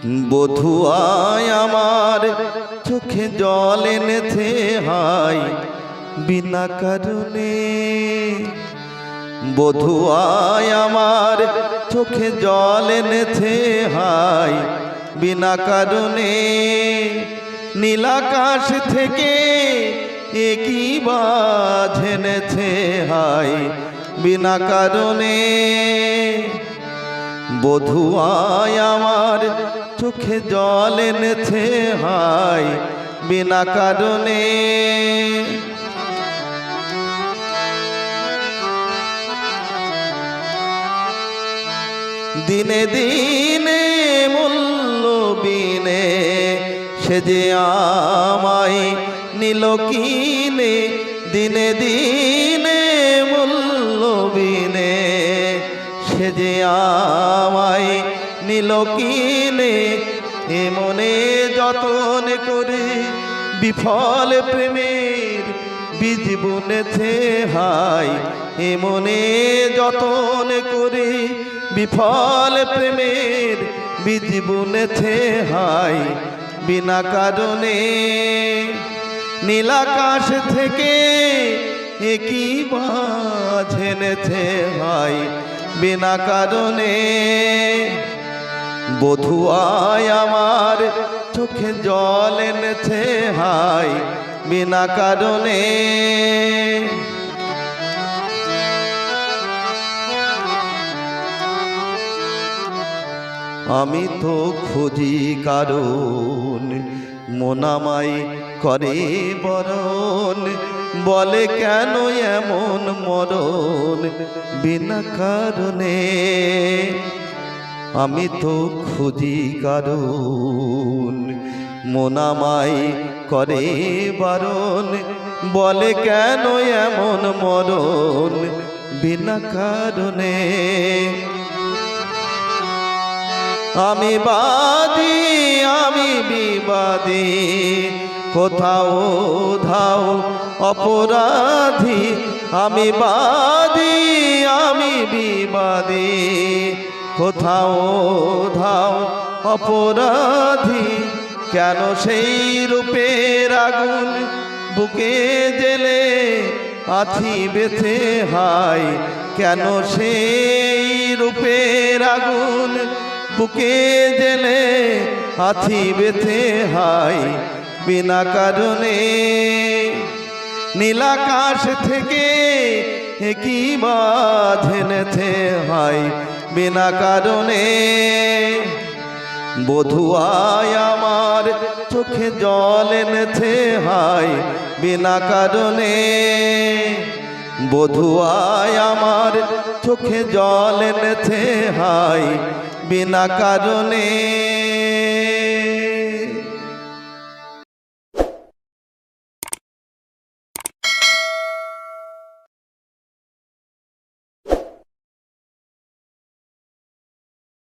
বধুয়ায় আমার চোখে জল এনেছে হাই বিনা কারণে। বধুয়ায় আমার চোখে জল এনেছে হাই বিনা কারণে। নীলাকাশ থেকে একই বাজ এনেছে হাই বিনা কারণে। বধুয়ায় আমার চোখে জল এনেছে হাই বিনা কারণে। দিনে দিনে মূল্য বিনে সে যে আমায় নিল কিনে। দিনে দিনে মূল্য বিনে সে যে আমায় নিল কিনে। এ মনে যতন করে বিফল প্রেমের বীজ বুনেছে হাই। এ মনে যতন করে বিফল প্রেমের বীজ বুনেছে হাই বিনা কারণে। নীলাকাশ থেকে একই বাজ এনেছে হাই বিনা কারণে। বধুয়ায় আমার চোখে জল এনেছে হাই বিনা কারণে। আমি তো খুঁজি কারণ মনামাই করে বরণ। বলে কেন এমন মরণ বিনা কারণে। আমি তো খুঁজি কারণ মনামাই করে বারণ। বলে কেন এমন মরণ বিনা কারণে। আমি বাদী আমি বিবাদী কোথাও ধাও অপরাধী। আমি বাদী আমি বিবাদী কোথাও ধাও অপরাধী। কেন সেই রূপের আগুন বুকে জেলে আছি বেঁচে হাই। কেন সেই রূপের আগুন বুকে জেলে আছি বেঁচে হাই বিনা কারণে। নীলাকাশ থেকে একই বাজ এনেছে হাই বিনা কারণে। বধুয়ায় আমার চোখে জল এনেছে হাই বিনা কারণে। বধুয়ায় আমার চোখে জল এনেছে হাই বিনা কারণে।